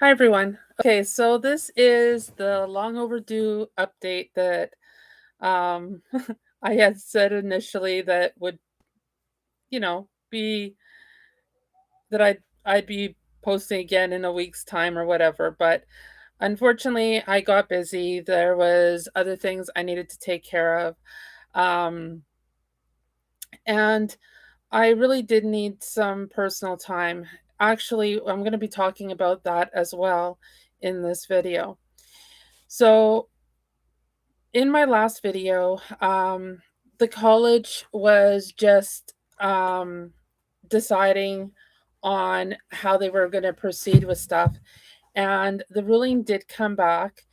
Hi, everyone. Okay, so this is the long overdue update that um, I had said initially that would, be that I'd be posting again in a week's time or whatever. But unfortunately, I got busy. There was other things I needed to take care of, um, and I really did need some personal time. Actually, I'm going to be talking about that as well in this video. So in my last video, the college was just deciding on how they were going to proceed with stuff, and the ruling did come back.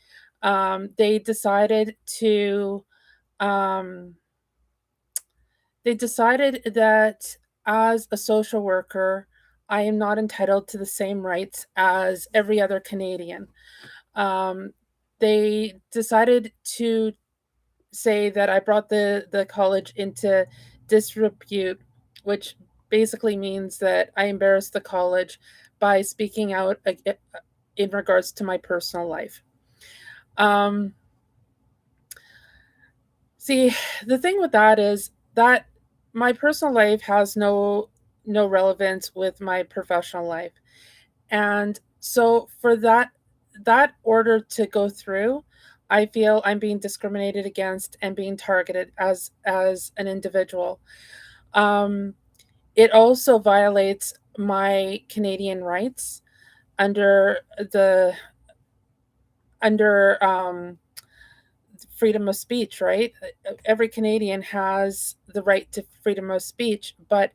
They decided to um, they decided that as a social worker, I am not entitled to the same rights as every other Canadian. Um, they decided to say that I brought the college into disrepute, which basically means that I embarrassed the college by speaking out in regards to my personal life. Um, See, the thing with that is that my personal life has no relevance with my professional life. And so for that order to go through, I feel I'm being discriminated against and being targeted as an individual. Um, it also violates my Canadian rights under the under freedom of speech, right? Every Canadian has the right to freedom of speech, but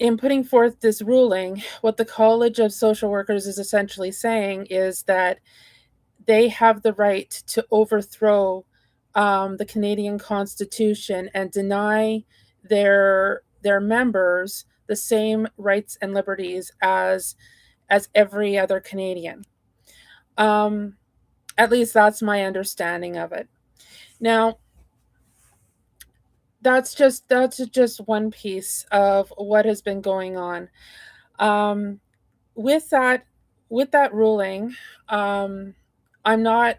in putting forth this ruling, what the College of Social Workers is essentially saying is that they have the right to overthrow the Canadian Constitution and deny their members the same rights and liberties as every other Canadian. Um, at least that's my understanding of it. Now, that's just one piece of what has been going on. Um, with that with that ruling, um, I'm not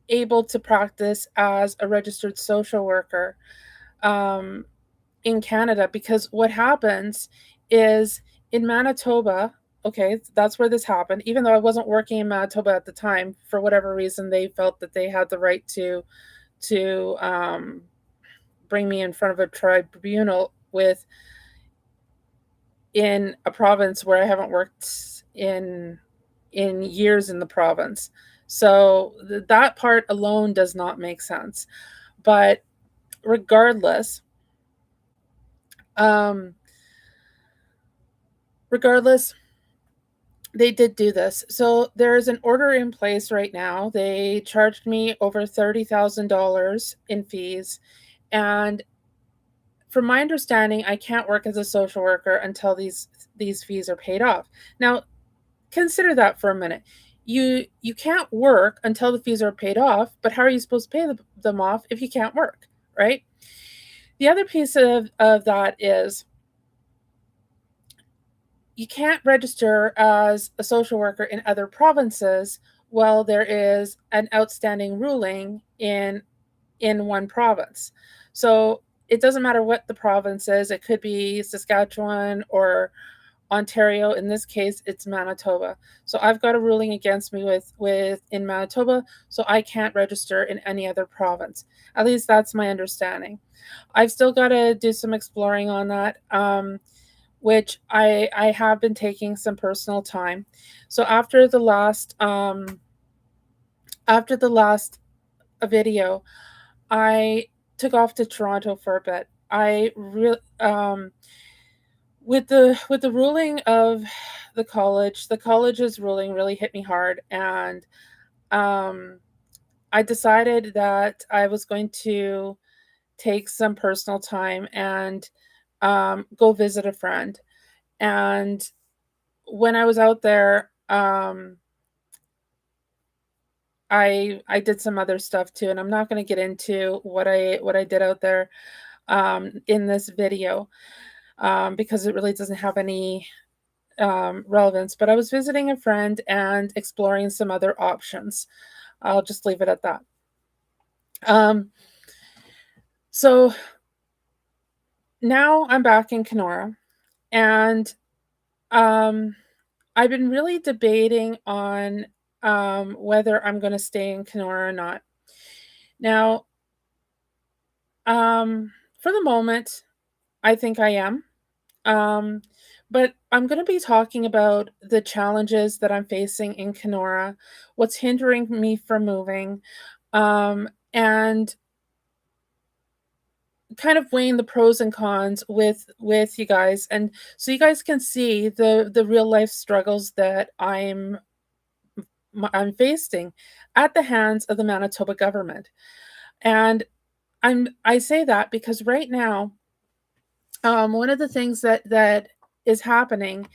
able to practice as a registered social worker um, in Canada because what happens is in Manitoba. Okay, that's where this happened. Even though I wasn't working in Manitoba at the time, for whatever reason, they felt that they had the right to bring me in front of a tribunal with in a province where I haven't worked in years in the province. So that part alone does not make sense. But regardless, um, regardless, they did do this. So there is an order in place right now. They charged me over $30,000 in fees, and from my understanding, I can't work as a social worker until these fees are paid off. Now, consider that for a minute. You can't work until the fees are paid off, but how are you supposed to pay them off if you can't work, right? The other piece of that is you can't register as a social worker in other provinces while there is an outstanding ruling in one province. So it doesn't matter what the province is. It could be Saskatchewan or Ontario. In this case, it's Manitoba. So I've got a ruling against me with in Manitoba, so I can't register in any other province. At least that's my understanding. I've still got to do some exploring on that, which I have been taking some personal time. So after the last video, I took off to Toronto for a bit. I really with the ruling of the college's ruling really hit me hard, and um, I decided that I was going to take some personal time and go visit a friend. And when I was out there, I did some other stuff too, and I'm not going to get into what I did out there in this video because it really doesn't have relevance, but I was visiting a friend and exploring some other options. I'll just leave it at that. Um, so now I'm back in Kenora, and um, I've been really debating on whether I'm going to stay in Kenora or not. Now, for the moment, I think I am. Um, but I'm going to be talking about the challenges that I'm facing in Kenora, what's hindering me from moving, and kind of weighing the pros and cons with you guys, and so you guys can see the real life struggles that I'm facing at the hands of the Manitoba government. And I say that because right now, one of the things that is happening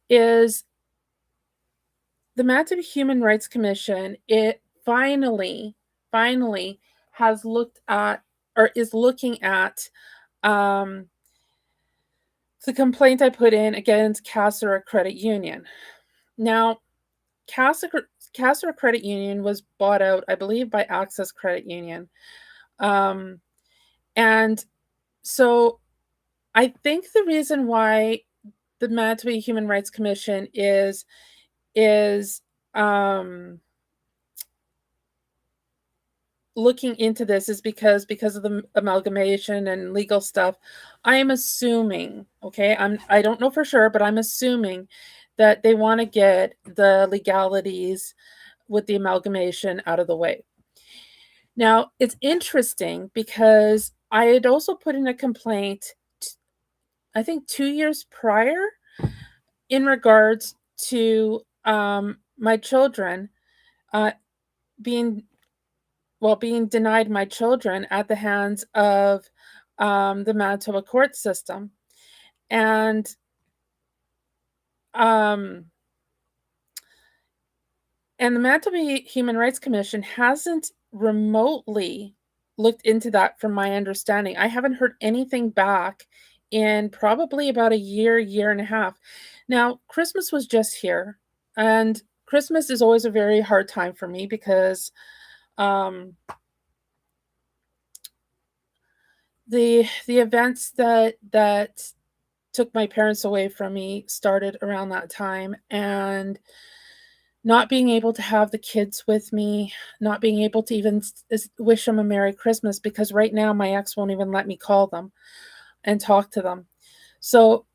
is the Manitoba Human Rights Commission. It finally has looked at, or is looking at, um, the complaint I put in against Cassara Credit Union. Now, Cassara Credit Union was bought out, I believe, by Access Credit Union. Um, and so I think the reason why the Manitoba Human Rights Commission is looking into this is because of the amalgamation and legal stuff. I am assuming, okay, I don't know for sure, but I'm assuming that they want to get the legalities with the amalgamation out of the way. Now, it's interesting because I had also put in a complaint, I think 2 years prior, in regards to my children uh, being being denied my children at the hands of the Manitoba court system. And um, and the Manitoba Human Rights Commission hasn't remotely looked into that from my understanding. I haven't heard anything back in probably about a year and a half. Now, Christmas was just here, and Christmas is always a very hard time for me because um, the events that took my parents away from me started around that time, and not being able to have the kids with me, not being able to even wish them a Merry Christmas, because right now my ex won't even let me call them and talk to them. So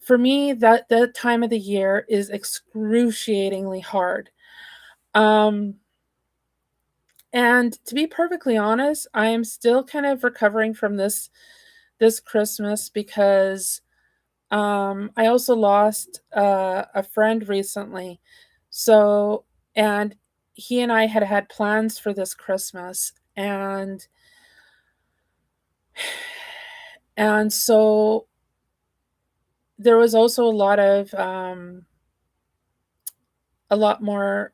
for me, that time of the year is excruciatingly hard. Um, and to be perfectly honest, I am still kind of recovering from this Christmas because I also lost a friend recently. So, and he and I had plans for this Christmas, and so there was also a lot more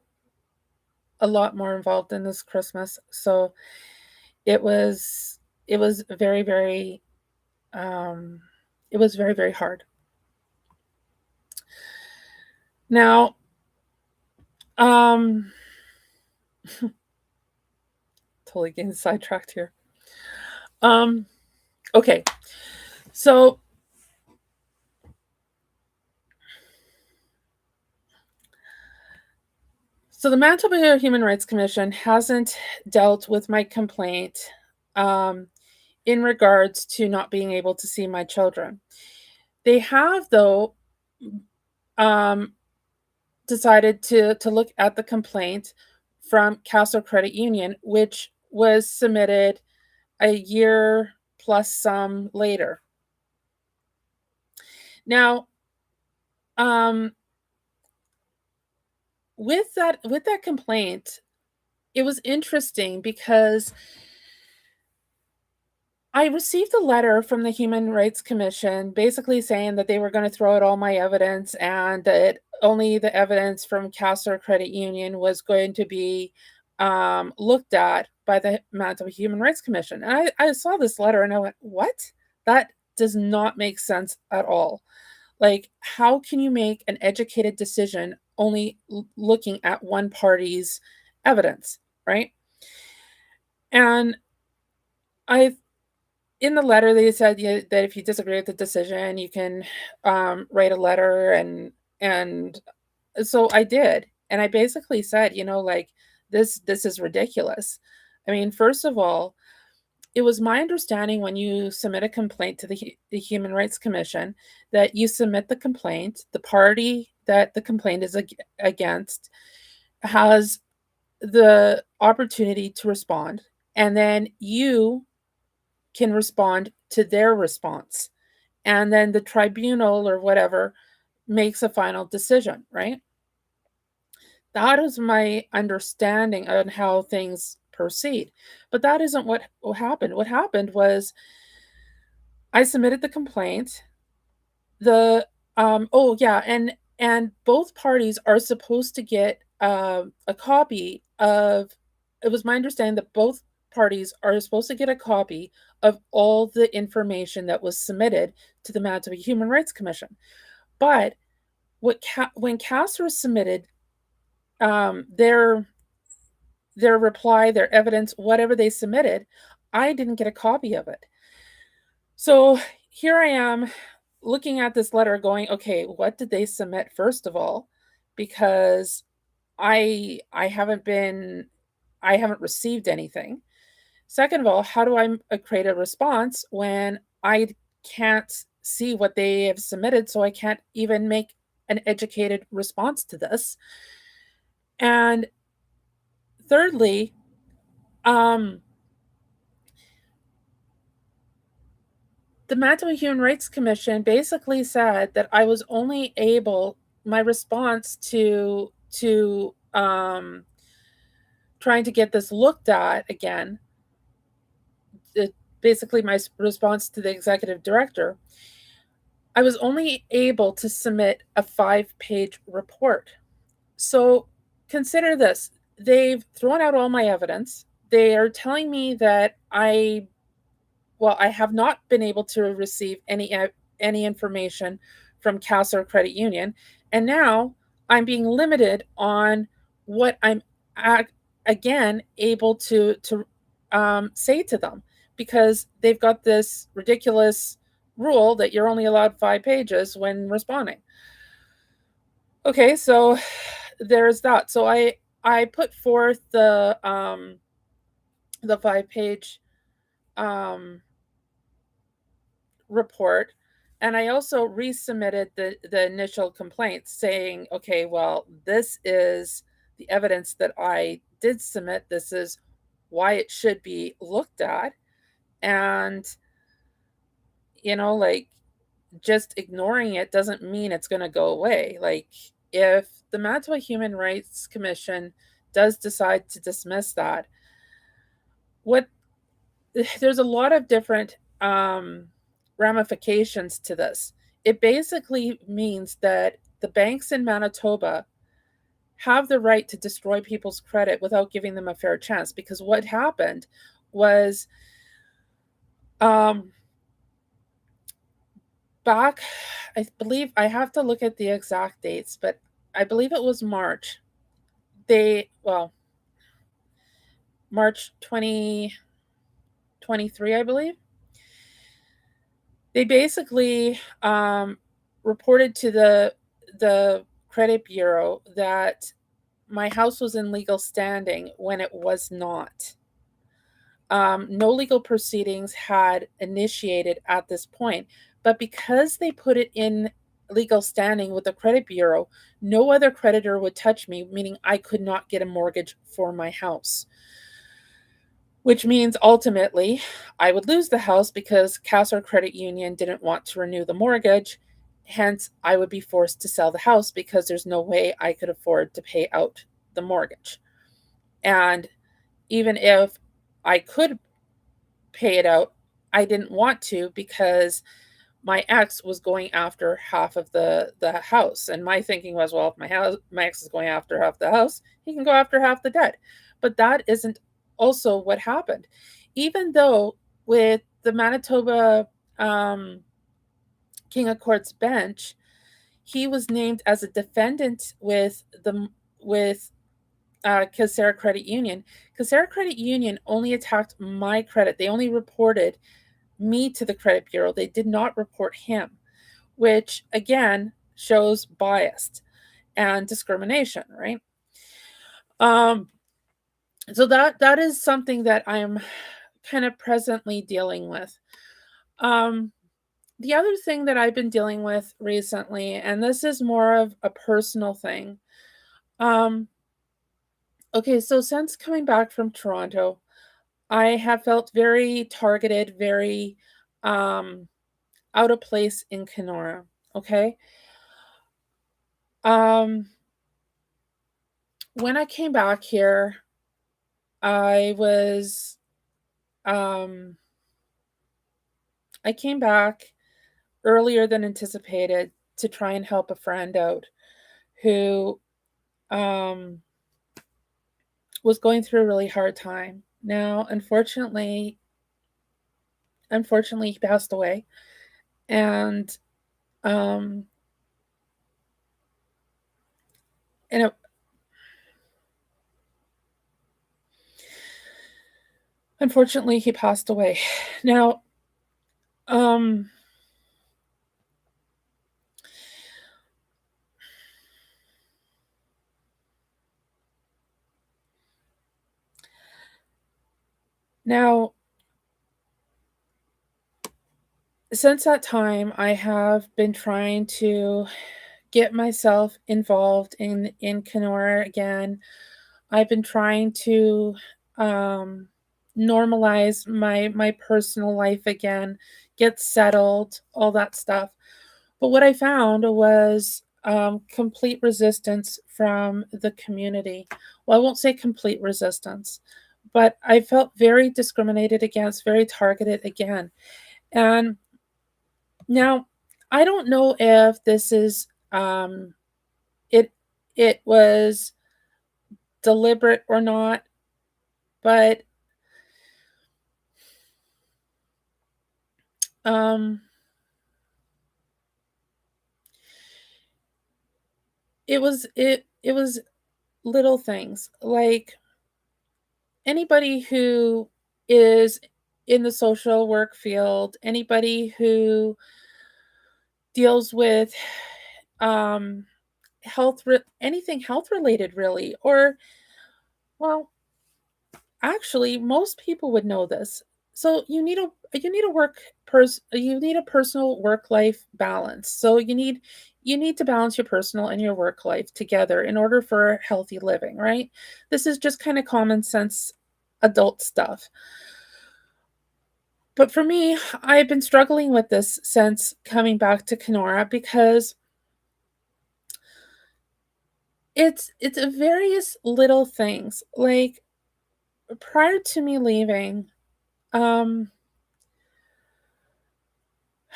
a lot more involved in this Christmas. So it was it was um it was very hard. Now, um totally getting sidetracked here. Um okay. So the Manitoba Human Rights Commission hasn't dealt with my complaint um, in regards to not being able to see my children. They have, though, um, decided to look at the complaint from Castle Credit Union, which was submitted a year plus some later. Now, um, with that complaint, it was interesting because I received a letter from the Human Rights Commission basically saying that they were going to throw out all my evidence and that only the evidence from Castor Credit Union was going to be looked at by the Manitoba Human Rights Commission. And I saw this letter and I went, what? That does not make sense at all. Like, how can you make an educated decision only looking at one party's evidence, right? And I in the letter they said, yeah, that if you disagree with the decision, you can write a letter, and so I did, and I basically said, like, this is ridiculous. I mean, first of all, it was my understanding when you submit a complaint to the Human Rights Commission that you submit the complaint, the party that the complaint is against has the opportunity to respond, and then you can respond to their response. And then the tribunal or whatever makes a final decision, right? That is my understanding on how things proceed. But that isn't what happened. What happened was I submitted the complaint. The oh yeah, and both parties are supposed to get a copy of. It was my understanding that both parties are supposed to get a copy of all the information that was submitted to the Manitoba Human Rights Commission. But when CASR submitted their reply, their evidence, whatever they submitted, I didn't get a copy of it. So here I am looking at this letter going, okay, what did they submit first of all? Because I haven't received anything. Second of all, how do I create a response when I can't see what they have submitted, so I can't even make an educated response to this? And thirdly, um, the Manitoba Human Rights Commission basically said that I was only able my response to trying to get this looked at again, basically my response to the executive director, I was only able to submit a 5-page report. So consider this. They've thrown out all my evidence. They are telling me that I have not been able to receive any information from CASR Credit Union, and now I'm being limited on what I'm again able to say to them, because they've got this ridiculous rule that you're only allowed 5 pages when responding. Okay, so there's that. So I put forth the 5-page um report, and I also resubmitted the initial complaint saying, okay, well, this is the evidence that I did submit. This is why it should be looked at. And, like, just ignoring it doesn't mean it's going to go away. Like, if the Manitoba Human Rights Commission does decide to dismiss that, what there's a lot of different ramifications to this. It basically means that the banks in Manitoba have the right to destroy people's credit without giving them a fair chance. Because what happened was, um, back, I believe I have to look at the exact dates, but I believe it was March. March 2023, I believe. They basically reported to the credit bureau that my house was in legal standing when it was not. No legal proceedings had initiated at this point, but because they put it in legal standing with the credit bureau, no other creditor would touch me, meaning I could not get a mortgage for my house. Which means ultimately I would lose the house because CASR Credit Union didn't want to renew the mortgage. Hence, I would be forced to sell the house because there's no way I could afford to pay out the mortgage. And even if I could pay it out, I didn't want to, because my ex was going after half of the house, and my thinking was, well, if my ex is going after half the house, he can go after half the debt. But that isn't also what happened. Even though with the Manitoba King of Courts bench, he was named as a defendant with Casera Credit Union. Casera Credit Union only attacked my credit. They only reported me to the credit bureau. They did not report him, which again shows bias and discrimination, right? Um, so that is something that I'm kind of presently dealing with. Um, the other thing that I've been dealing with recently, and this is more of a personal thing. Um, okay, so since coming back from Toronto, I have felt very targeted, very um, out of place in Kenora. Okay. Um, when I came back here, I was um, I came back earlier than anticipated to try and help a friend out who um, was going through a really hard time. Now, unfortunately, he passed away, and um, and it, unfortunately, he passed away. Now, um, now, since that time, I have been trying to get myself involved in Kenora again. I've been trying to um, normalize my personal life again, get settled, all that stuff. But what I found was complete resistance from the community. Well, I won't say complete resistance, but I felt very discriminated against, very targeted again. And now I don't know if this is it it was deliberate or not, but um it was little things like anybody who is in the social work field, anybody who deals with um anything health related really, or well, actually most people would know this. So you need a personal work life balance. So you need to balance your personal and your work life together in order for healthy living, right? This is just kind of common sense adult stuff. But for me, I've been struggling with this since coming back to Kenora because it's a various little things. Like prior to me leaving, um,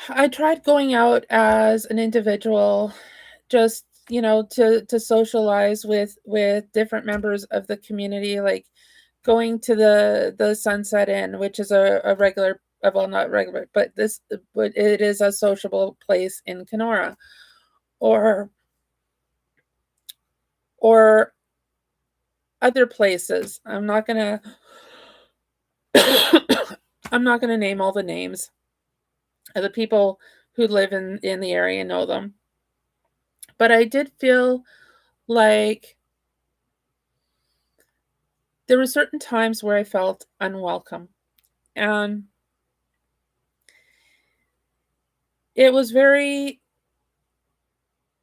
I tried going out as an individual, just to socialize with different members of the community, like going to the Sunset Inn, which is a regular, well, not regular, but it is a sociable place in Kenora, or or other places. I'm not gonna name all the names of the people who live in the area know them. But I did feel like there were certain times where I felt unwelcome. And it was very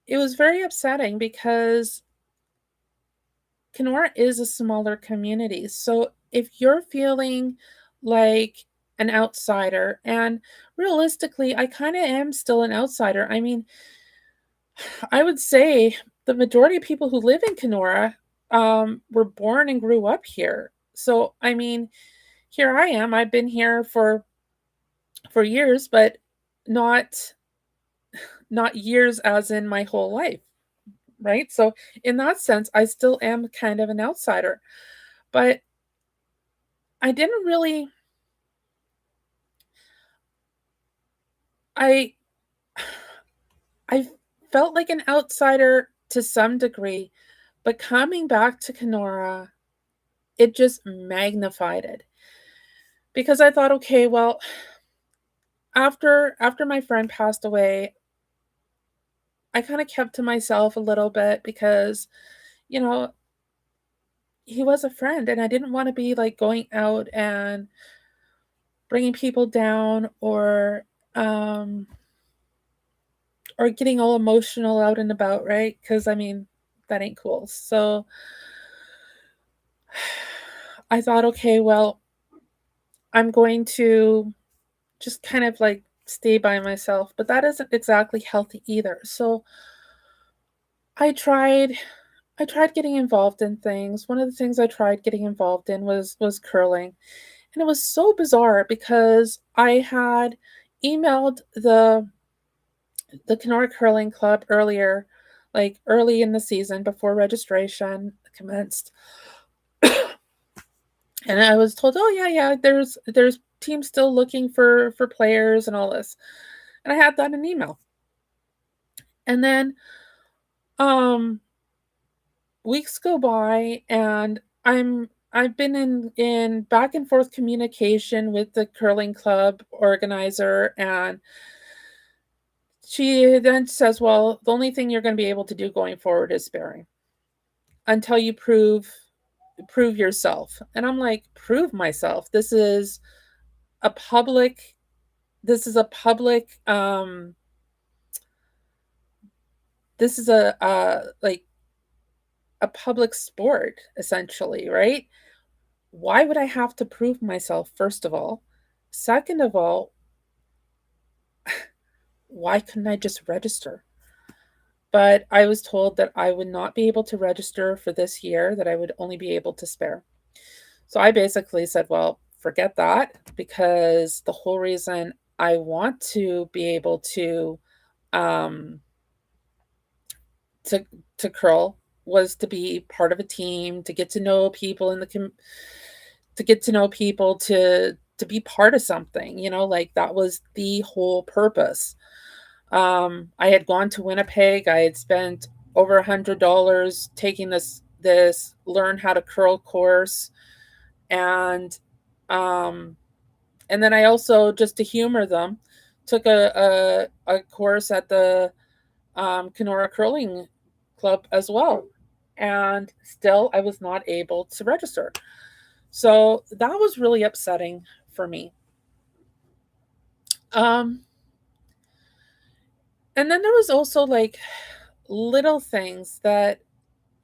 it was very upsetting because Kenora is a smaller community. So if you're feeling like an outsider, and realistically, I kind of am still an outsider. I mean, I would say the majority of people who live in Kenora were born and grew up here. So, I mean, here I am. I've been here for years, but not not years as in my whole life, right? So, in that sense, I still am kind of an outsider. But I didn't really I I felt like an outsider to some degree, but coming back to Kenora, it just magnified it because I thought, okay, well, after my friend passed away, I kind of kept to myself a little bit because, you know, he was a friend and I didn't want to be like going out and bringing people down um or getting all emotional out and about, right? Cuz I mean, that ain't cool. So I thought, okay, well, I'm going to just kind of like stay by myself, but that isn't exactly healthy either. So I tried I tried getting involved in things. One of the things I tried getting involved in was curling. And it was so bizarre because I had emailed the Kenora Curling Club earlier, like early in the season before registration commenced. And I was told, "Oh yeah, yeah, there's teams still looking for players and all this." And I had that in an email. And then um weeks go by and I've been in back and forth communication with the curling club organizer, and she then says, "Well, the only thing you're going to be able to do going forward is sparring until you prove yourself." And I'm like, "Prove myself? A public this is a public this is a like a public sport essentially, right? Why would I have to prove myself, first of all? Second of all, why couldn't I just register?" But I was told that I would not be able to register for this year, that I would only be able to spare. So I basically said, well, forget that, because the whole reason I want to be able um to to curl was to be part of a team, to get to know people to get to know people, to be part of something, like that was the whole purpose. I had gone to Winnipeg. I had spent over $100 taking this learn how to curl course, and um, and then I also, just to humor them, took a course at the Kenora Curling Club as well, and still I was not able to register. So that was really upsetting for me. Um, and then there was also like little things that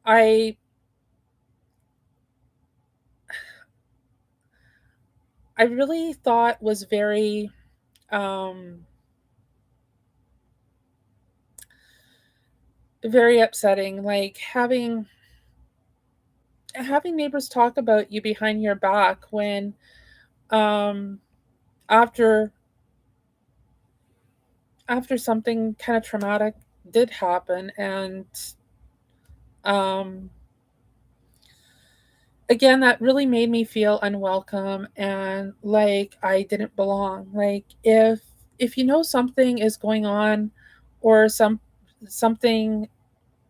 I I really thought was um very upsetting, like having neighbors talk about you behind your back when um after after something kind of traumatic did happen. And um again, that really made me feel unwelcome and like I didn't belong. Like if you know something is going on, or something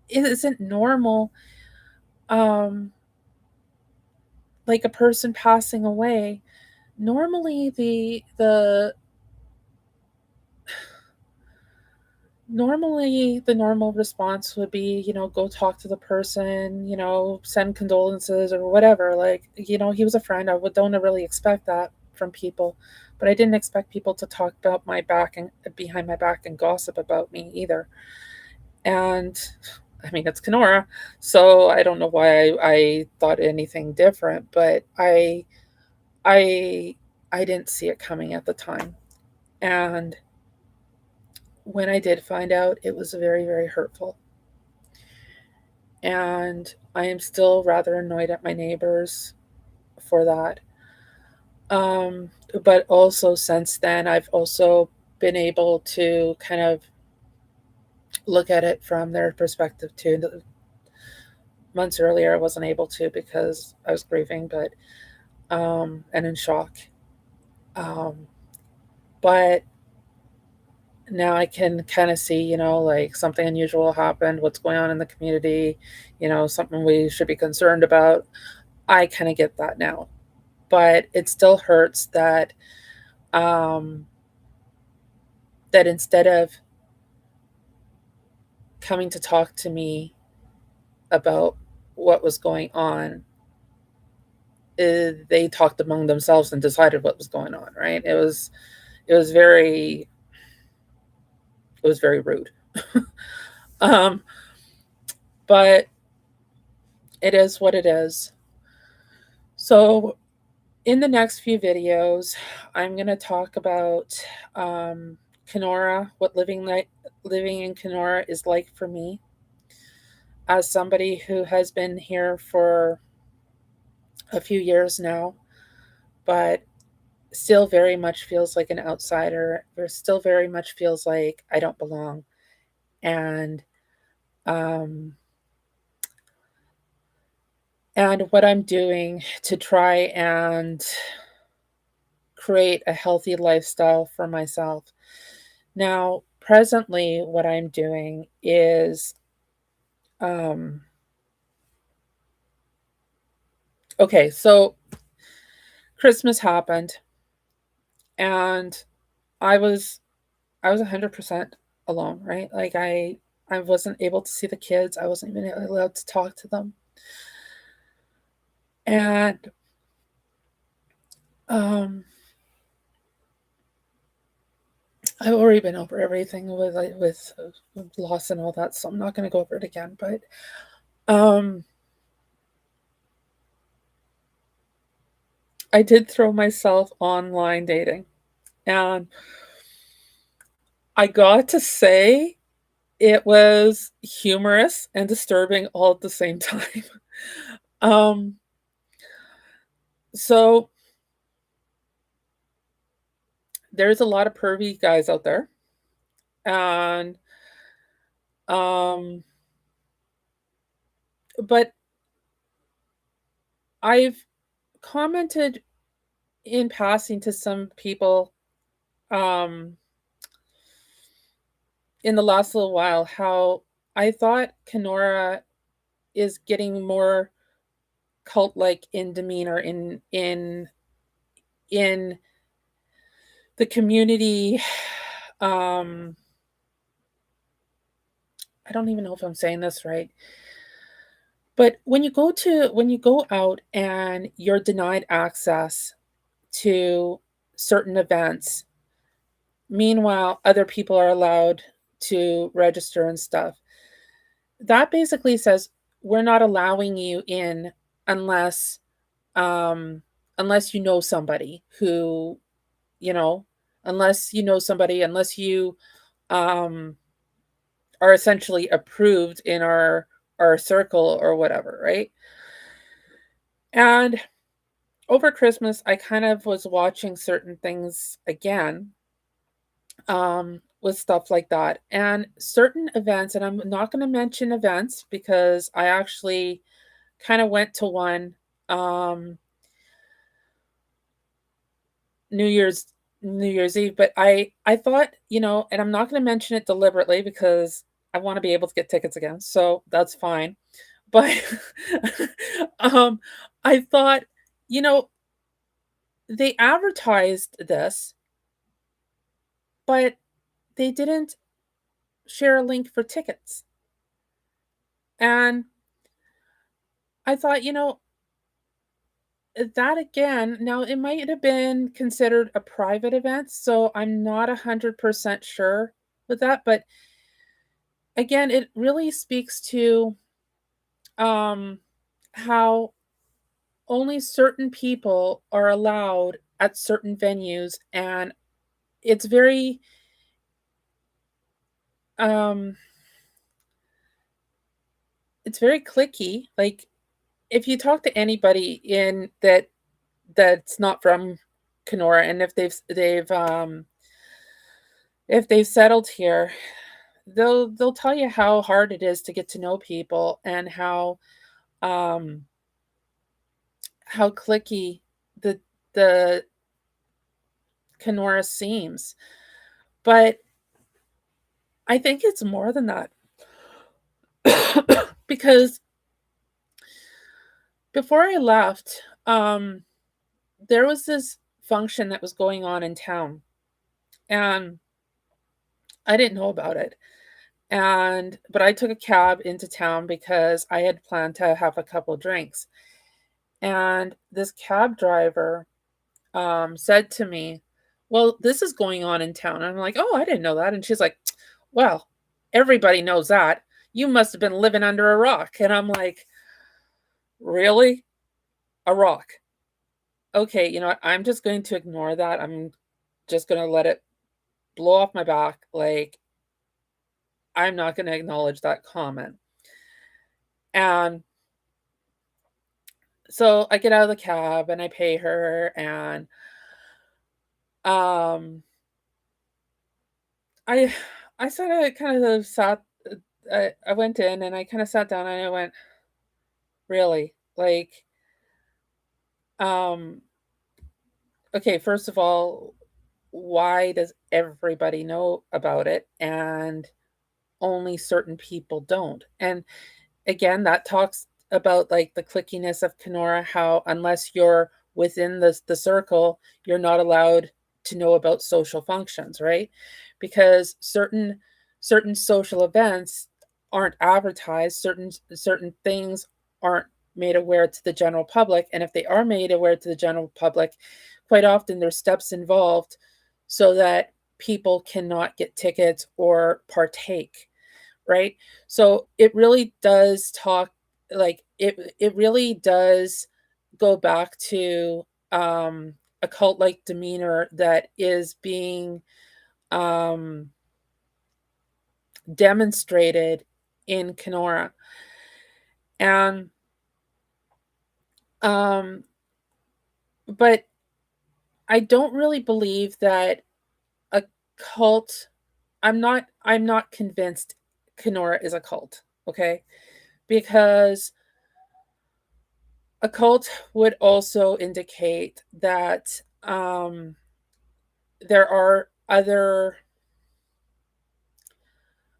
isn't normal, um like a person passing away, normally the normal response would be, go talk to the person, send condolences or whatever. Like, he was a friend. Don't really expect that from people, but I didn't expect people to talk about my back and behind my back and gossip about me either. And I mean, it's Kenora, so I don't know why I thought anything different, but I I didn't see it coming at the time. And when I did find out, it was very, very hurtful. And I am still rather annoyed at my neighbors for that. But also since then, I've also been able to kind of look at it from their perspective too. Months earlier, I wasn't able to because I was grieving, but and in shock. Um, but now I can kind of see, like something unusual happened, what's going on in the community, something we should be concerned about. I kind of get that now. But it still hurts um, that instead of coming to talk to me about what was going on, they talked among themselves and decided what was going on. Right? It was very rude. um, but it is what it is. So in the next few videos, I'm going to talk about um, Kenora, what living in Kenora is like for me as somebody who has been here for a few years now, but still very much feels like an outsider, or still very much feels like I don't belong. And um, and what I'm doing to try and create a healthy lifestyle for myself. Now, presently, what I'm doing is um, okay, so Christmas happened and I was I was 100% alone, right? Like I wasn't able to see the kids. I wasn't even allowed to talk to them. And um I've already been over everything with loss and all that, so I'm not going to go over it again, but um I did throw myself online dating. And I got to say it was humorous and disturbing all at the same time. um so there's a lot of pervy guys out there, and um but I've commented in passing to some people um in the last little while how I thought Kenora is getting more cult like in demeanor in the community. um I don't even know if I'm saying this right. But when you go out and you're denied access to certain events, meanwhile other people are allowed to register and stuff, that basically says we're not allowing you in unless um unless you know somebody who, you know, unless you um are essentially approved in our circle or whatever, right? And over Christmas, I kind of was watching certain things again, with stuff like that. And certain events, and I'm not going to mention events because I actually kind of went to one um, New Year's New Year's Eve, but I thought, and I'm not going to mention it deliberately because I want to be able to get tickets again, so that's fine. But um, I thought, you know, they advertised this, but they didn't share a link for tickets. And I thought, that again, now it might have been considered a private event, so I'm not 100% sure with that. But again, it really speaks to um, how only certain people are allowed at certain venues. And it's very, um, it's very clicky. Like if you talk to anybody in that's not from Kenora, and if they've settled here, they'll tell you how hard it is to get to know people and um how clicky the Kenora seems. But I think it's more than that. Because before I left, there was this function that was going on in town, and I didn't know about it. But I took a cab into town because I had planned to have a couple drinks. And this cab driver said to me, "Well, this is going on in town." And I'm like, "Oh, I didn't know that." And she's like, "Well, everybody knows that. You must have been living under a rock." And I'm like, "Really? A rock? Okay, you know what? I'm just going to ignore that. I'm just going to let it blow off my back. Like, I'm not going to acknowledge that comment." And so I get out of the cab and I pay her, and um I I sort of kind of sat I went in and I kind of sat down and I went, "Really? Like, um okay, first of all, why does everybody know about it and only certain people don't?" And again, that talks about, like, the clickiness of Kenora, how unless you're within the circle, you're not allowed to know about social functions, right? Because certain social events aren't advertised, certain things aren't made aware to the general public, and if they are made aware to the general public, quite often there's steps involved so that people cannot get tickets or partake, right? So it really does talk, like, it really does go back to a cult-like demeanor that is being um demonstrated in Kenora. And um but I don't really believe that a cult, I'm not convinced Kenora is a cult, okay? Because a cult would also indicate that there are other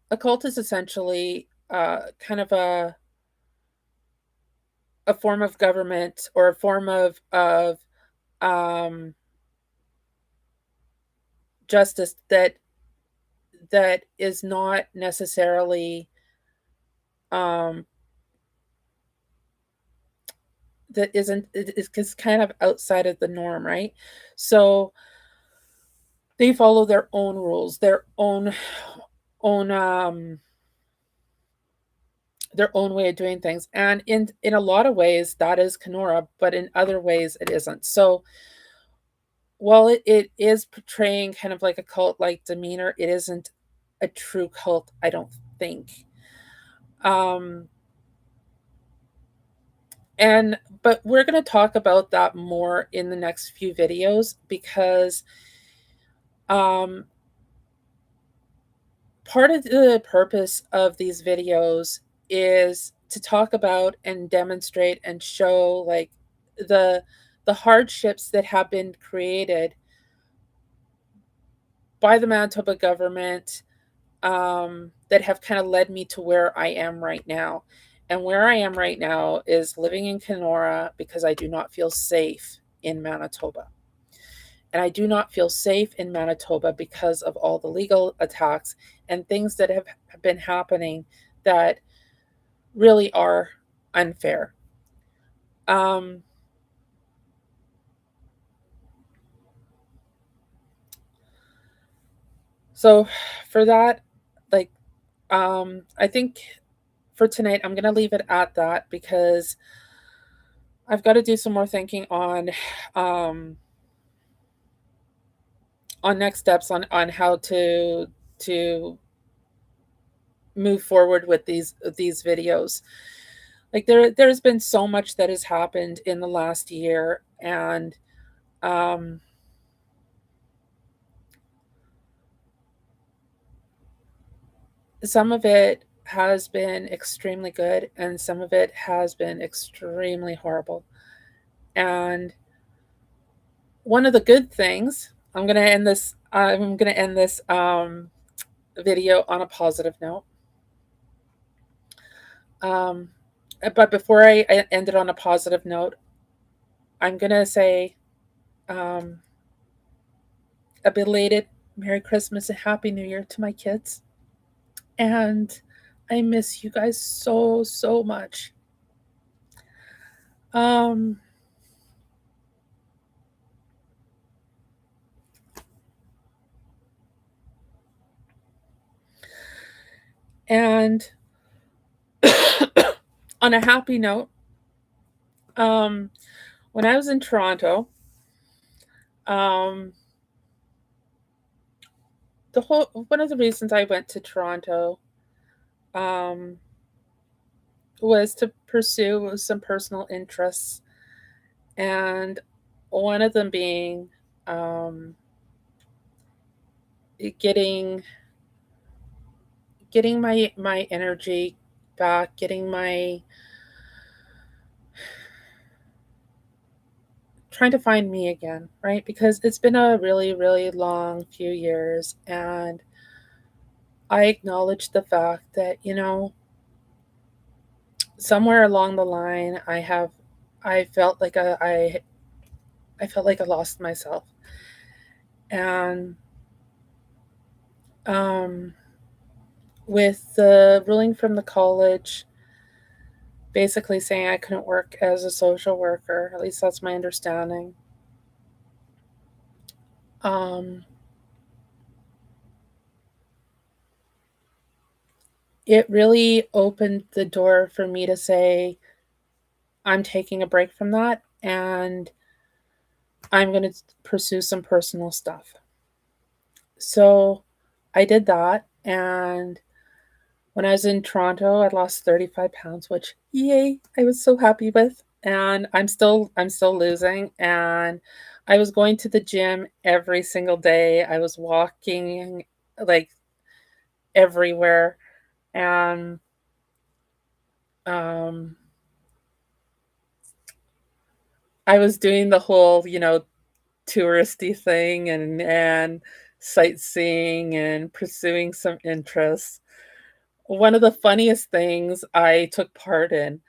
a cult is essentially kind of a form of government or a form of um, justice that is not necessarily um, that isn't it is kind of outside of the norm, right? So they follow their own rules, own their own way of doing things. And in a lot of ways that is Kenora, but in other ways it isn't. So while it is portraying kind of like a cult like demeanor, it isn't a true cult, I don't think. Um and but we're going to talk about that more in the next few videos because um part of the purpose of these videos is to talk about and demonstrate and show, like, the the hardships that have been created by the Manitoba government, that have kind of led me to where I am right now. And where I am right now is living in Kenora because I do not feel safe in Manitoba. And I do not feel safe in Manitoba because of all the legal attacks and things that have been happening that really are unfair. Um, so for that, like, I think for tonight, I'm going to leave it at that because I've got to do some more thinking um, on next steps on how to move forward with these videos. Like, there's been so much that has happened in the last year, and um some of it has been extremely good and some of it has been extremely horrible. And one of the good things, I'm going to end this video on a positive note. Um, but before I end it on a positive note, I'm gonna say um, a belated Merry Christmas and Happy New Year to my kids. And I miss you guys so, so much. Um, and on a happy note, um, when I was in Toronto, um, the whole one of the reasons I went to Toronto um, was to pursue some personal interests, and one of them being um, getting getting my energy back, getting my trying to find me again, right? Because it's been a really, really long few years, and I acknowledge the fact that, somewhere along the line I felt like I felt like I lost myself. And um with the ruling from the college basically saying I couldn't work as a social worker, at least that's my understanding. Um it really opened the door for me to say I'm taking a break from that, and I'm going to pursue some personal stuff. So I did that. And when I was in Toronto, I lost 35 pounds, which yay, I was so happy with. And I'm still losing. And I was going to the gym every single day. I was walking like everywhere. And um, I was doing the whole, touristy thing and sightseeing and pursuing some interests. One of the funniest things I took part in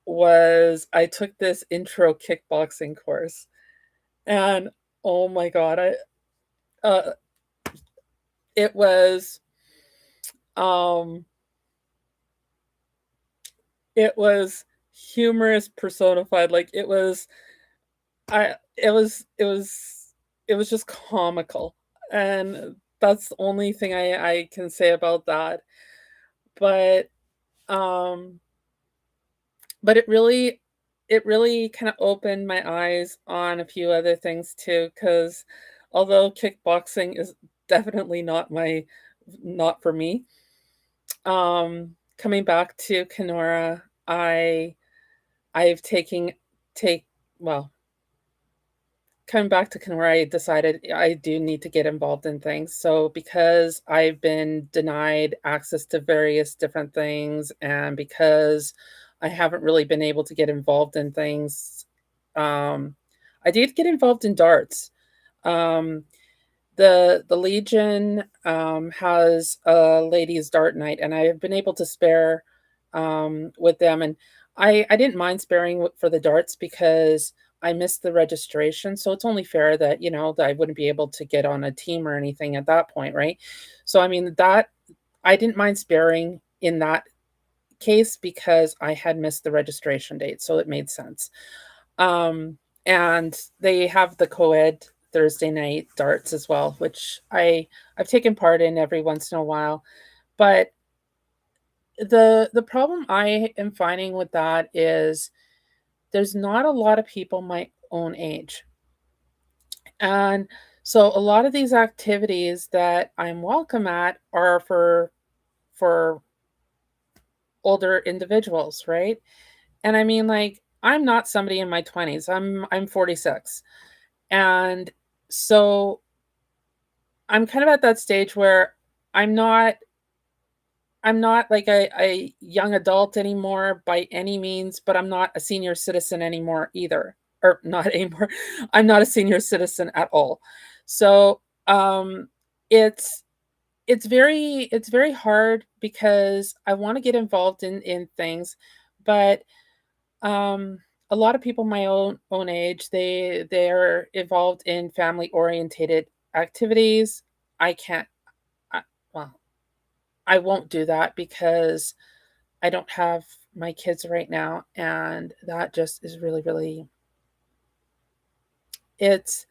was I took this intro kickboxing course, and oh my god, I uh, it was um it was humorous personified. Like it was just comical, and that's the only thing I can say about that. But um but it really kind of opened my eyes on a few other things too, because although kickboxing is definitely not for me, coming back to Kenora, I've taken take well coming back to Kenora, I decided I do need to get involved in things. So because I've been denied access to various different things, and because I haven't really been able to get involved in things, um, I did get involved in darts. Um, the Legion has a ladies dart night, and I've been able to spare with them, and I didn't mind sparing for the darts because I missed the registration, so it's only fair that that I wouldn't be able to get on a team or anything at that point, right? So I mean that I didn't mind sparing in that case because I had missed the registration date, so it made sense. Um, and they have the co-ed Thursday night darts as well, which I've taken part in every once in a while. But the problem I am finding with that is there's not a lot of people my own age. And so a lot of these activities that I'm welcome at are for older individuals, right? And I mean like I'm not somebody in my 20s. I'm 46. And so I'm kind of at that stage where I'm not I'm not like a young adult anymore by any means, but I'm not a senior citizen anymore either. Or not anymore. I'm not a senior citizen at all. So it's it's very hard because I wanna get involved in things, but, um, a lot of people my own age, they're involved in family-orientated activities. I can't I well, I won't do that because I don't have my kids right now, and that just is really, really it's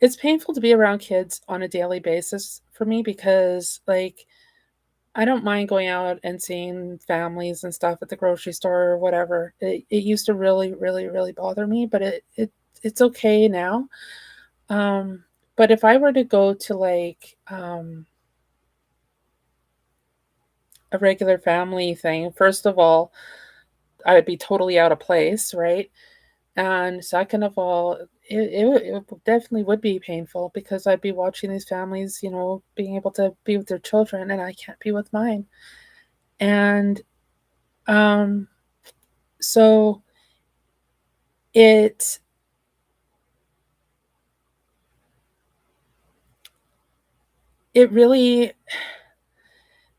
it's painful to be around kids on a daily basis for me because, like, I don't mind going out and seeing families and stuff at the grocery store or whatever. It used to really, really, really bother me, but it's okay now. Um, but if I were to go to, like, a regular family thing, first of all, I would be totally out of place, right? And second of all, it definitely would be painful because I'd be watching these families, being able to be with their children, and I can't be with mine. And um, so it it really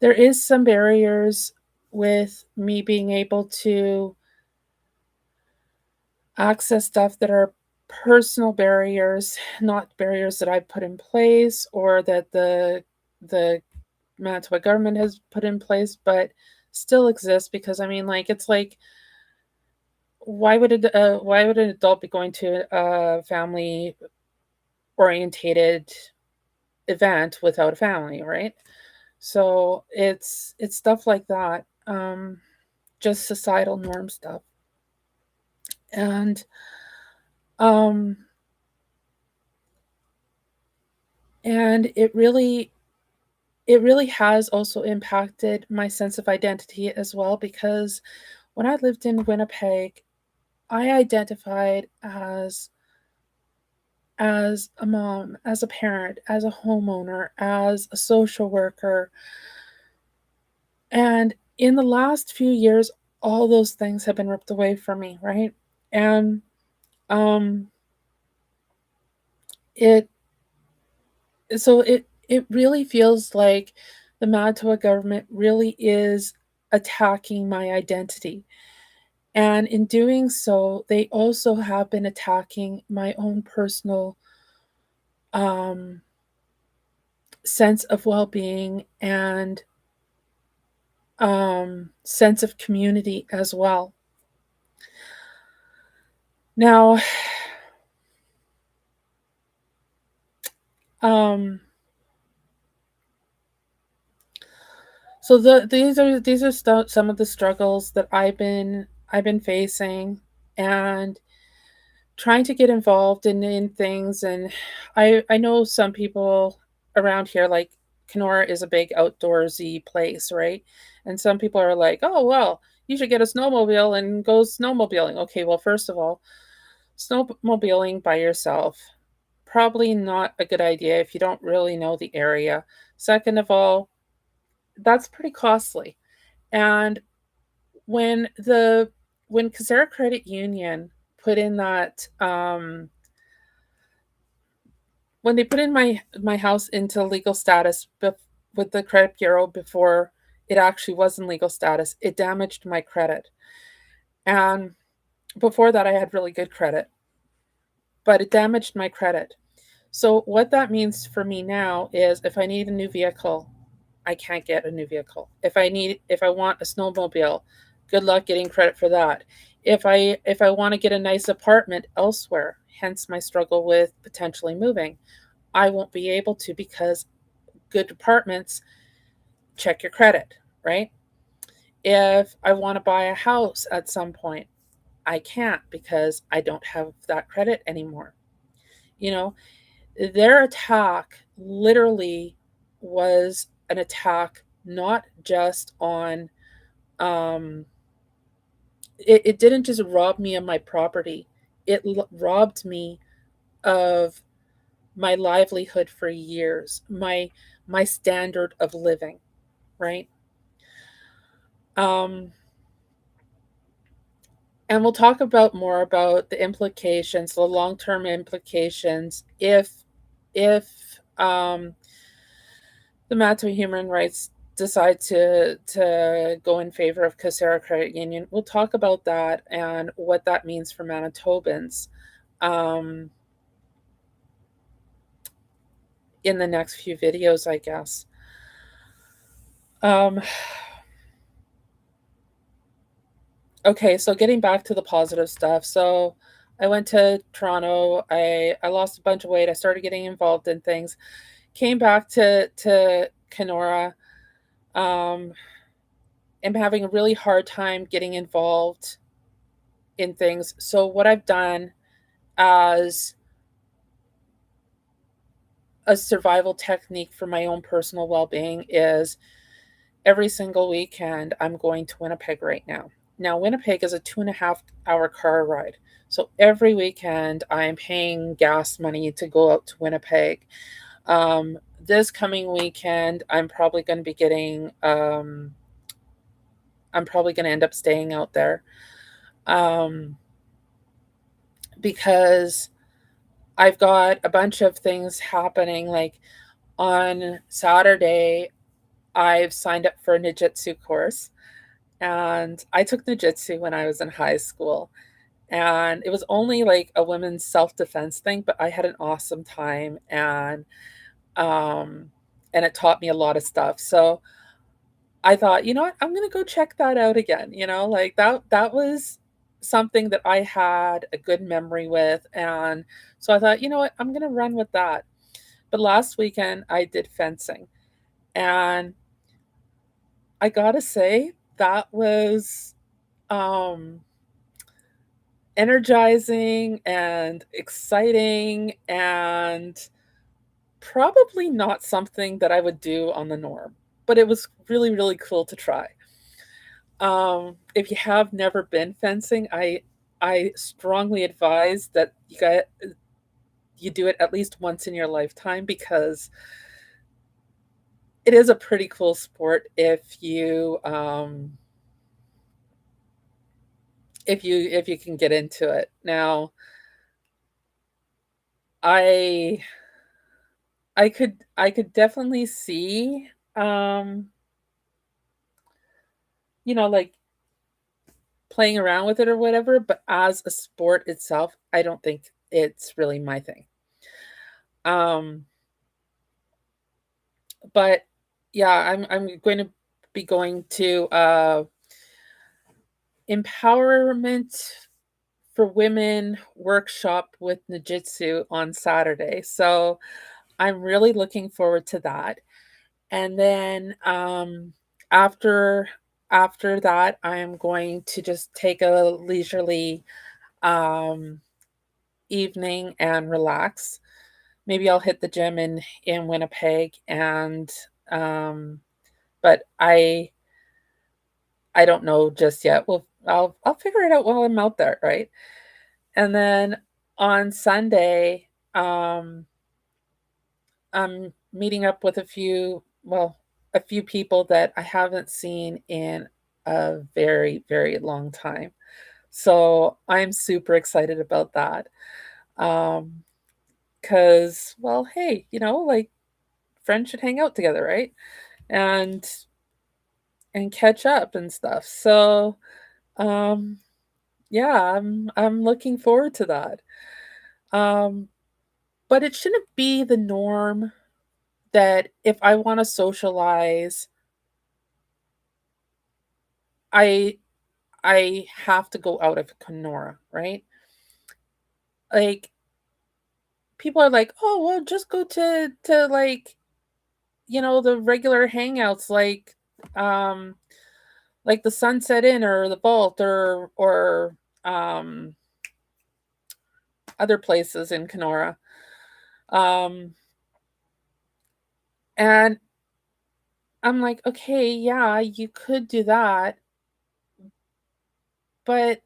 there is some barriers with me being able to access stuff that are personal barriers, not barriers that I put in place or that the Manitoba government has put in place, but still exist because I mean, like, it's like, why would an adult be going to a family orientated event without a family, right? So it's stuff like that, just societal norm stuff, and um, and it really has also impacted my sense of identity as well because when I lived in Winnipeg, I identified as a mom, as a parent, as a homeowner, as a social worker. And in the last few years, all those things have been ripped away from me, right? And um it it really feels like the Manitoba government really is attacking my identity. And in doing so, they also have been attacking my own personal um sense of well-being and sense of community as well. Now, um, so these are some of the struggles that I've been facing and trying to get involved in things. And I know some people around here, like, Kenora is a big outdoorsy place, right? And some people are like, oh well, you should get a snowmobile and go snowmobiling. Okay, well, first of all, snowmobiling by yourself, probably not a good idea if you don't really know the area. Second of all, that's pretty costly. And when the when Casera Credit Union put in that when they put in my house into legal status with the credit bureau before it actually was in legal status, it damaged my credit. And before that I had really good credit, but it damaged my credit. So what that means for me now is if I need a new vehicle, I can't get a new vehicle. If I want a snowmobile, good luck getting credit for that. If I want to get a nice apartment elsewhere, hence my struggle with potentially moving, I won't be able to because good apartments check your credit, right? If I want to buy a house at some point, I can't because I don't have that credit anymore. You know, their attack literally was an attack not just on it didn't just rob me of my property, robbed me of my livelihood for years, my standard of living, right? um and we'll talk about more about the implications, the long-term implications, if the Mato Human Rights decide to go in favor of Casera Credit Union. We'll talk about that and what that means for Manitobans um, in the next few videos, I guess. Um, okay, so getting back to the positive stuff. So I went to Toronto. I lost a bunch of weight. I started getting involved in things. Came back to Kenora. Um, am having a really hard time getting involved in things. So what I've done as a survival technique for my own personal well-being is every single weekend I'm going to Winnipeg right now. Now Winnipeg is a 2.5 hour car ride. So every weekend I'm paying gas money to go out to Winnipeg. This coming weekend I'm probably going to end up staying out there um, because I've got a bunch of things happening. Like on Saturday, I've signed up for a Jiu-Jitsu course, and I took Jiu-Jitsu when I was in high school, and it was only like a women's self-defense thing, but I had an awesome time, um, and it taught me a lot of stuff. So I thought, you know what, I'm gonna go check that out again. Like that was something that I had a good memory with, and so I thought, you know what, I'm gonna run with that. But last weekend I did fencing, and I gotta say that was um, energizing and exciting, and probably not something that I would do on the norm, but it was really, really cool to try. If you have never been fencing, I strongly advise that you do it at least once in your lifetime, because it is a pretty cool sport if you can get into it. Now, I I could definitely see like playing around with it or whatever, but as a sport itself, I don't think it's really my thing. Um but yeah, I'm going to be going to empowerment for women workshop with Jiu-Jitsu on Saturday. So I'm really looking forward to that. And then after after that, I'm going to just take a leisurely um, evening and relax. Maybe I'll hit the gym in Winnipeg, and um, but I don't know just yet. Well, I'll figure it out while I'm out there, right? And then on Sunday, I'm meeting up with a few people that I haven't seen in a very, very long time. So I'm super excited about that. Um, cause, well, hey, like friends should hang out together, right? And catch up and stuff. So, um, yeah, I'm looking forward to that. Um, but it shouldn't be the norm that if I want to socialize, I I have to go out of Kenora, right? Like people are like, "Oh, well, just go to like, the regular hangouts um like the Sunset Inn or the Vault or um other places in Kenora." Um and I'm like, "Okay, yeah, you could do that, but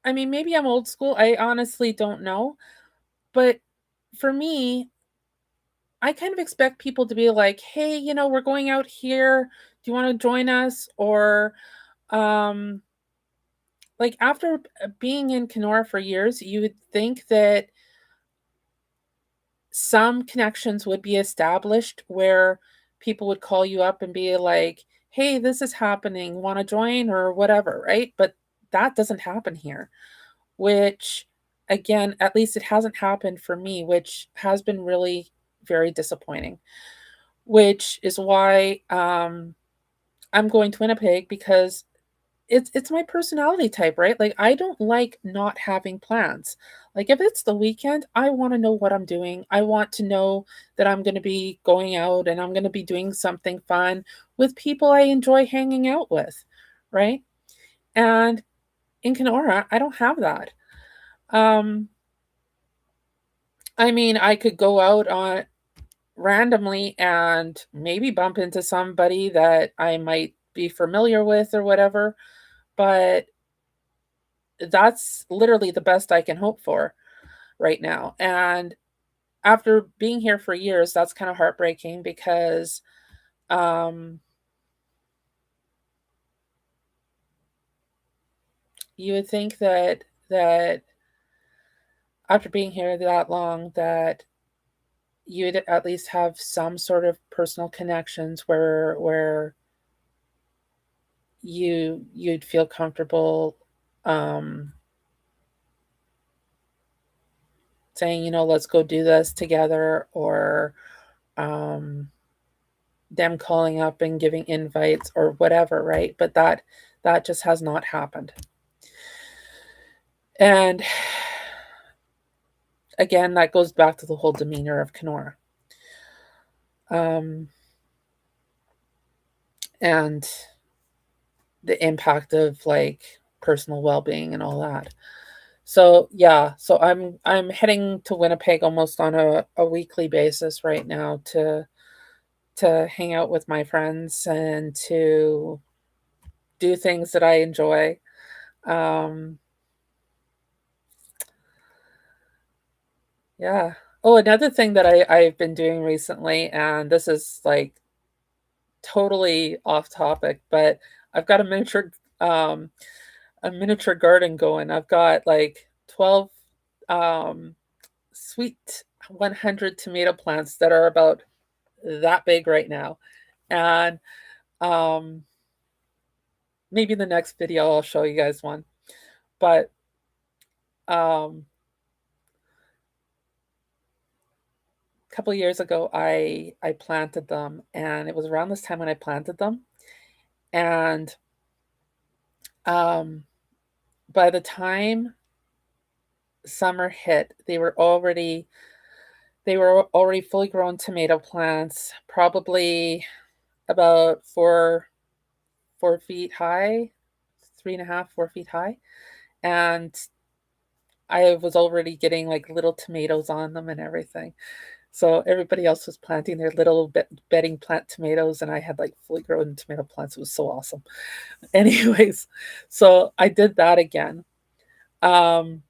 I mean, maybe I'm old school. I honestly don't know, but for me, I kind of expect people to be like, "Hey, we're going out here. Do you want to join us?" Or, um, like after being in Kenora for years, you would think that some connections would be established where people would call you up and be like, "Hey, this is happening, wanna join?" or whatever, right? But that doesn't happen here, which again, at least it hasn't happened for me, which has been really very disappointing, which is why, I'm going to Winnipeg because it's my personality type, right? Like, I don't like not having plans. Like, if it's the weekend, I wanna know what I'm doing. I want to know that I'm gonna be going out and I'm gonna be doing something fun with people I enjoy hanging out with, right? And in Kenora, I don't have that. Um, I mean, I could go out on randomly and maybe bump into somebody that I might be familiar with or whatever, but that's literally the best I can hope for right now. And after being here for years, that's kind of heartbreaking because um, you would think that after being here that long, that you'd at least have some sort of personal connections where you'd feel comfortable um, saying, let's go do this together, or um, them calling up and giving invites or whatever, right? But that just has not happened. And again, that goes back to the whole demeanor of Kenora. Um, and the impact of like personal well-being and all that. So yeah, so I'm heading to Winnipeg almost on a weekly basis right now to hang out with my friends and to do things that I enjoy. Um, yeah. Oh, another thing that I've been doing recently, and this is like totally off topic, but I've got um a miniature garden going. I've got like 12 um sweet 100 tomato plants that are about that big right now. And um maybe in the next video I'll show you guys one. But um a couple of years ago I planted them, and it was around this time when I planted them. And um by the time summer hit, they were already fully grown tomato plants, probably about 4 feet high, 3.5, 4 feet high. And I was already getting like little tomatoes on them and everything. So everybody else was planting their little bedding plant tomatoes, and I had like fully grown tomato plants. It was so awesome. Anyways, so I did that again. Um,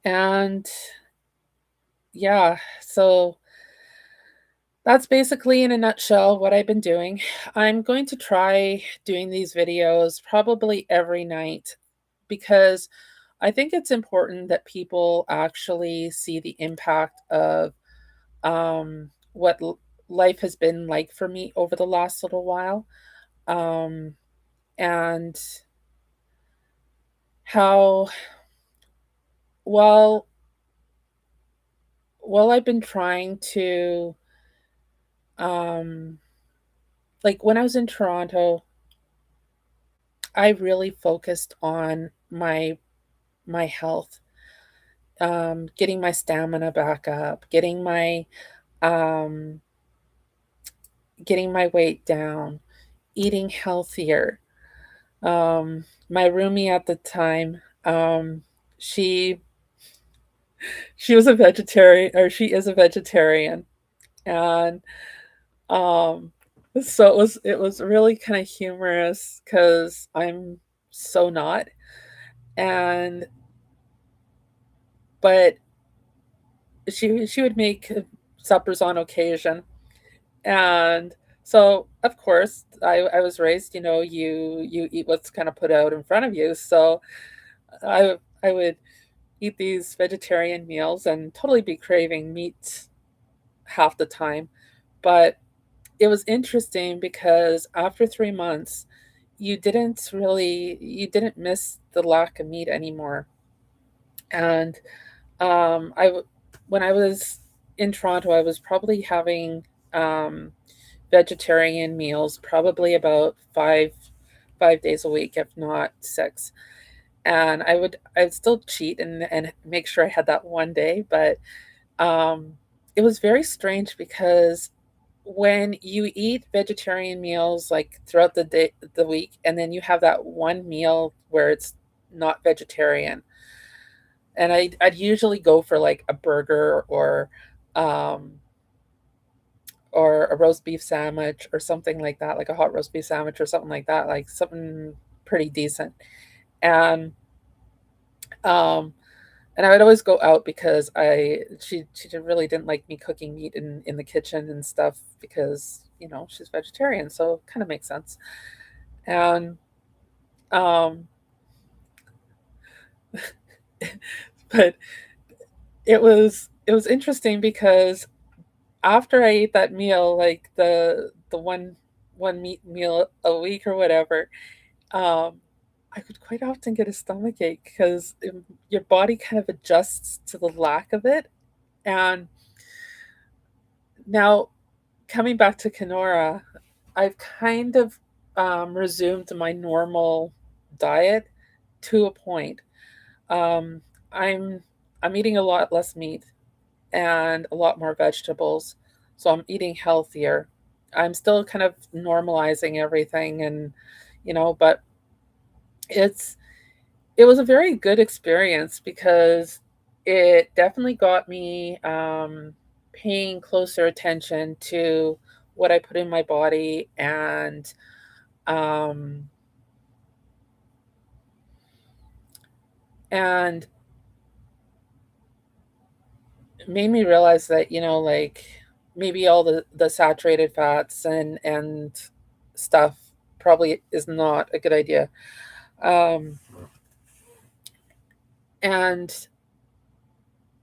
and yeah, so that's basically in a nutshell what I've been doing. I'm going to try doing these videos probably every night because I think it's important that people actually see the impact of what life has been like for me over the last little while, um, and how while while I've been trying to um, like when I was in Toronto, I really focused on my health, getting my stamina back up, um, getting my weight down, eating healthier. My roomie at the time, she she was a vegetarian, or she is a vegetarian, and um, so it was really kind of humorous because I'm so not, and but she would make suppers on occasion. And so, of course, I was raised, you eat what's kind of put out in front of you. So I would eat these vegetarian meals and totally be craving meat half the time. But it was interesting because after 3 months, you didn't miss the lack of meat anymore. And, I w when I was in Toronto, I was probably having, um, vegetarian meals probably about 5 days a week, if not 6. And I'd still cheat and make sure I had that one day, but, it was very strange because when you eat vegetarian meals, like, throughout the week, and then you have that one meal where it's not vegetarian, and I'd usually go for, like, a burger um, or a roast beef sandwich or something like that, like a hot roast beef sandwich or something like that, like, something pretty decent, and, um and I would always go out because really didn't like me cooking meat in the kitchen and stuff because, she's vegetarian, so it kinda makes sense. And, um, but it was interesting because after I ate that meal, like the one meat meal a week or whatever, um, I could quite often get a stomachache because your body kind of adjusts to the lack of it. And now coming back to Kenora, I've kind of, resumed my normal diet to a point. Um, I'm I'm eating a lot less meat and a lot more vegetables, so I'm eating healthier. I'm still kind of normalizing everything but it's it was a very good experience because it definitely got me, paying closer attention to what I put in my body um, and made me realize that, like, maybe all the saturated fats and stuff probably is not a good idea. Um, and,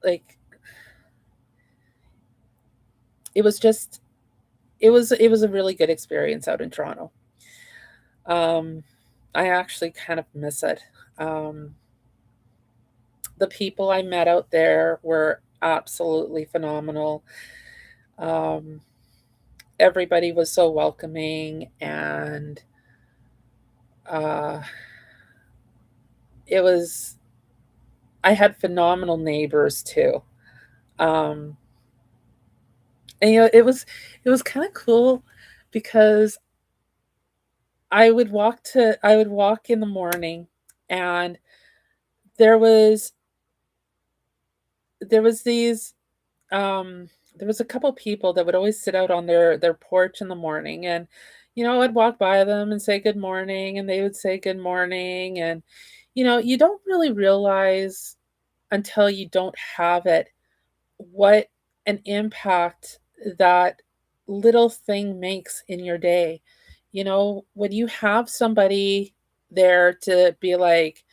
like, it was just it was a really good experience out in Toronto. Um, I actually kind of miss it. Um, the people I met out there were absolutely phenomenal. Um, everybody was so welcoming, and uh, it was I had phenomenal neighbors too. Um, and it was kind of cool because I would walk in the morning, and there was there was these there was a couple people that would always sit out on their porch in the morning, and I'd walk by them and say good morning, and they would say good morning, and you don't really realize until you don't have it what an impact that little thing makes in your day. When you have somebody there to be like,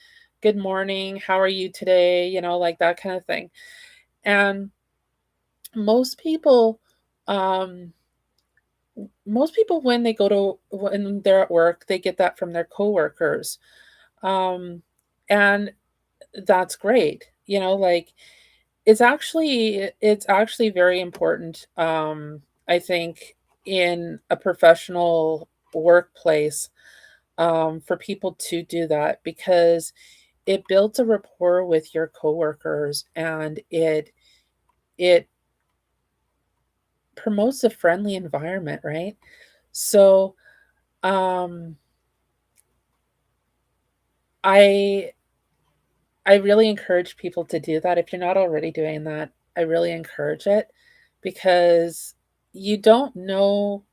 good morning, how are you today, like that kind of thing. And most people, um, most people when they're at work, they get that from their coworkers. And that's great. Like, it's actually very important, I think, in a professional workplace, for people to do that because it builds a rapport with your coworkers, and it promotes a friendly environment, right? So, um, I I really encourage people to do that. If you're not already doing that, I really encourage it because you don't know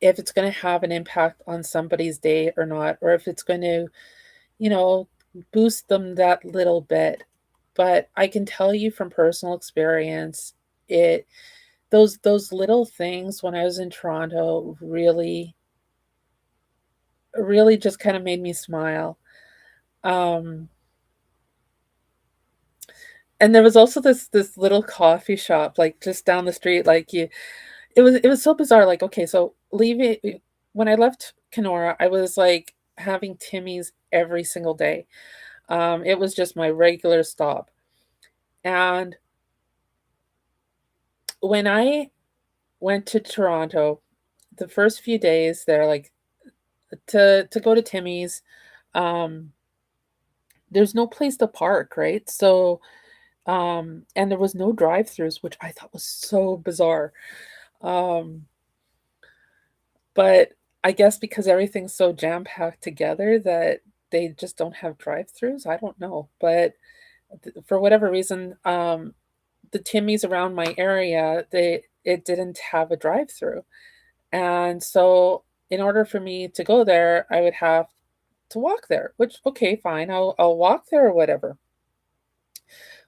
if it's gonna have an impact on somebody's day or not, or if it's going to, you know, boost them that little bit. But I can tell you from personal experience, it those little things when I was in Toronto really just kind of made me smile. Um, And there was also this little coffee shop, like, just down the street, like, you it was so bizarre, like, okay, so leaving when I left Kenora, I was, like, having Timmy's every single day. It was just my regular stop, and when I went to Toronto, the first few days there, like, to go to Timmy's, um, there's no place to park, right? So, and there was no drive-throughs, which I thought was so bizarre. Um, but I guess because everything's so jam-packed together that they just don't have drive-throughs, I don't know, but for whatever reason, the Timmy's around my area, it didn't have a drive-through, and so in order for me to go there, I would have to walk there, which, okay, fine, I'll walk there or whatever.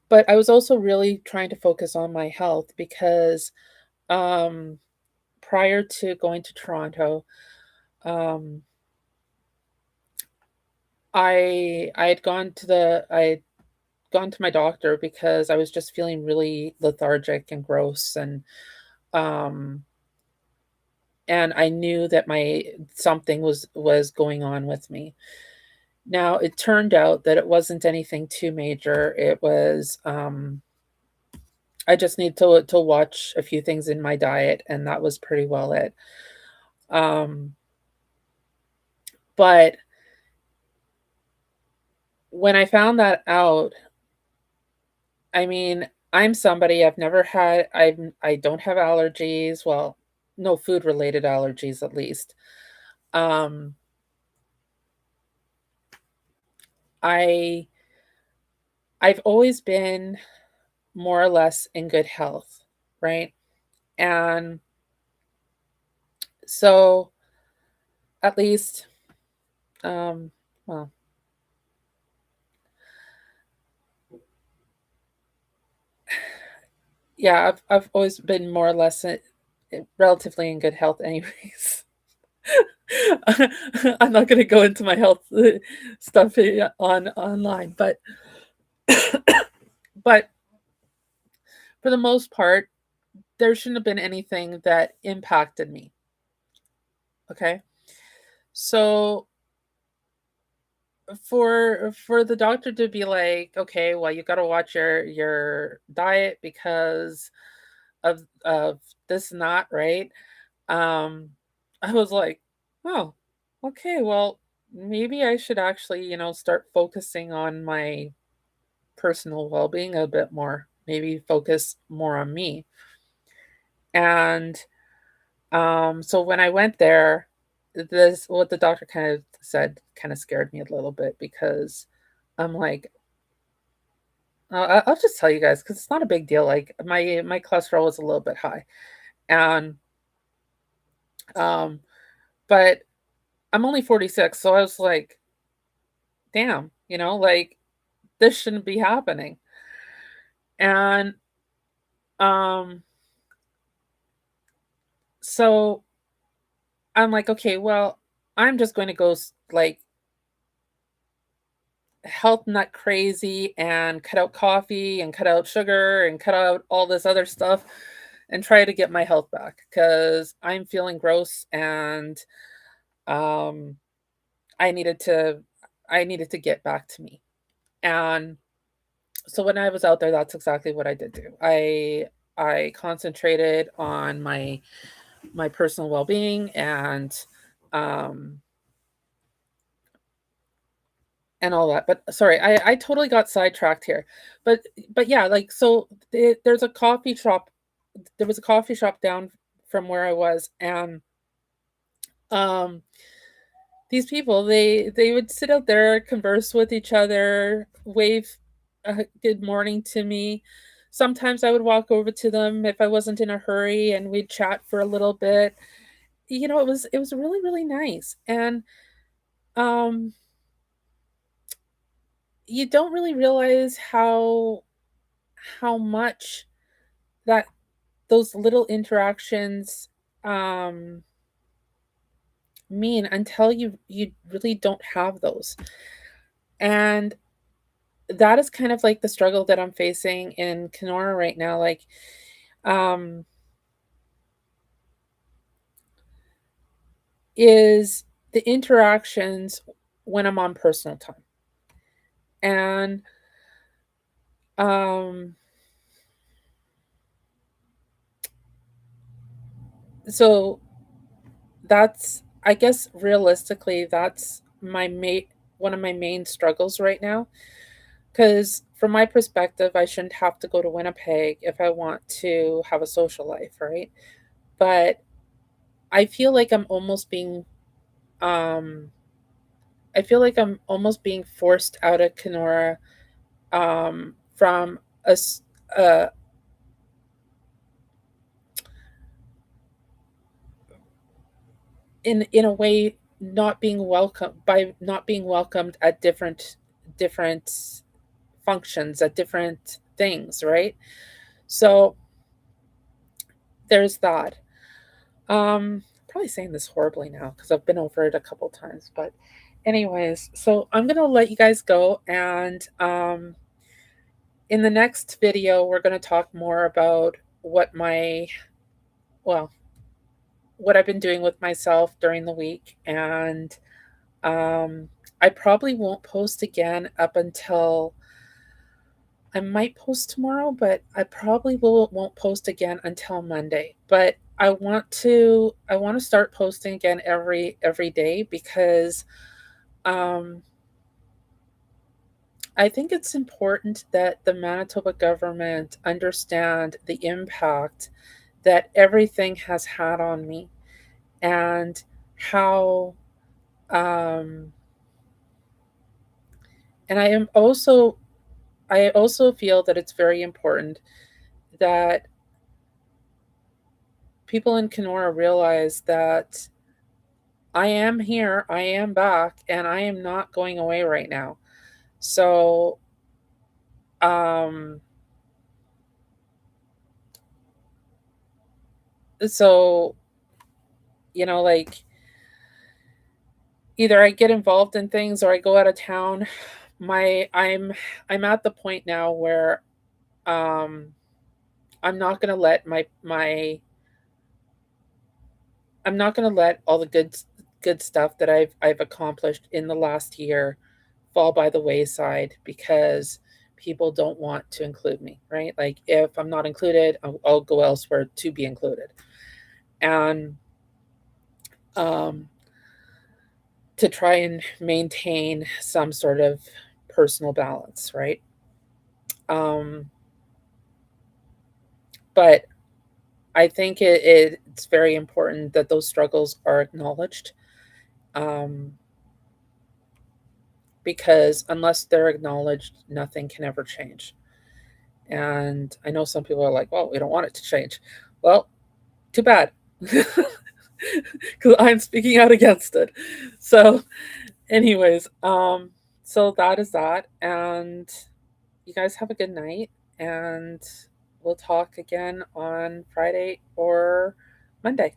But I was also really trying to focus on my health because, um, prior to going to Toronto, um, I had gone to my doctor because I was just feeling really lethargic and gross, um, and I knew that my something was going on with me. Now, it turned out that it wasn't anything too major. It was, I just need to watch a few things in my diet, and that was pretty well it. Um, but when I found that out, I mean, I'm somebody I don't have allergies, well, no food-related allergies at least. Um, I I've always been more or less in good health, right? And so at least, um, well, yeah, I've always been more or less relatively in good health anyways. I'm not gonna go into my health, stuff, on online, but for the most part, there shouldn't have been anything that impacted me, okay? So, for the doctor to be like, "Okay, well, you gotta watch your diet because of this and that," right? Um, I was like, "Oh, okay, well, maybe I should actually, start focusing on my personal well-being a bit more, maybe focus more on me." And so when I went there, this what the doctor kind of said kind of scared me a little bit because I'm like, I'll just tell you guys because it's not a big deal. Like my cholesterol was a little bit high, and um, but I'm only 46, so I was like, damn, like this shouldn't be happening. And um, so I'm like, okay, well, I'm just going to go like health nut crazy and cut out coffee and cut out sugar and cut out all this other stuff and try to get my health back because I'm feeling gross and um I needed to I needed to get back to me. And so when I was out there, that's exactly what I did do. I concentrated on my personal well-being um and all that. But sorry, I totally got sidetracked here. But yeah, like so there's a coffee shop. There was a coffee shop down from where I was, and um these people they would sit out there, converse with each other, wave good morning to me. Sometimes I would walk over to them if I wasn't in a hurry, and we'd chat for a little bit. It was really really nice, and um you don't really realize how much that those little interactions um mean until you really don't have those. And that is kind of like the struggle that I'm facing in Kenora right now. Like, um, is the interactions when I'm on personal time. And um, so that's, I guess, realistically, that's one of my main struggles right now. Because from my perspective, I shouldn't have to go to Winnipeg if I want to have a social life, right? But I feel like um, I feel like I'm almost being forced out of Kenora, from a, s- uh, in a way, not being welcome by not being welcomed at different functions, at different things, right? So there's that. Probably saying this horribly now because I've been over it a couple times, but anyways, so I'm gonna let you guys go, and in the next video, we're gonna talk more about well, what I've been doing with myself during the week, and I probably won't post again up until I might post tomorrow, but I probably won't post again until Monday. But I want to start posting again every day because um, I think it's important that the Manitoba government understand the impact that everything has had on me, and how um, and I also feel that it's very important that people in Kenora realize that I am here, I am back, and I am not going away right now. So, um, so like, either I get involved in things or I go out of town. My I'm at the point now where um, I'm not gonna let I'm not gonna let all the good stuff that I've accomplished in the last year fall by the wayside because people don't want to include me, right? Like, if I'm not included, I'll go elsewhere to be included. And um, to try and maintain some sort of personal balance, right? Um, but I think it's very important that those struggles are acknowledged, um, because unless they're acknowledged, nothing can ever change. And I know some people are like, well, we don't want it to change. Well, too bad. Because I'm speaking out against it. So, anyways, so that is that. And you guys have a good night. And we'll talk again on Friday or Monday.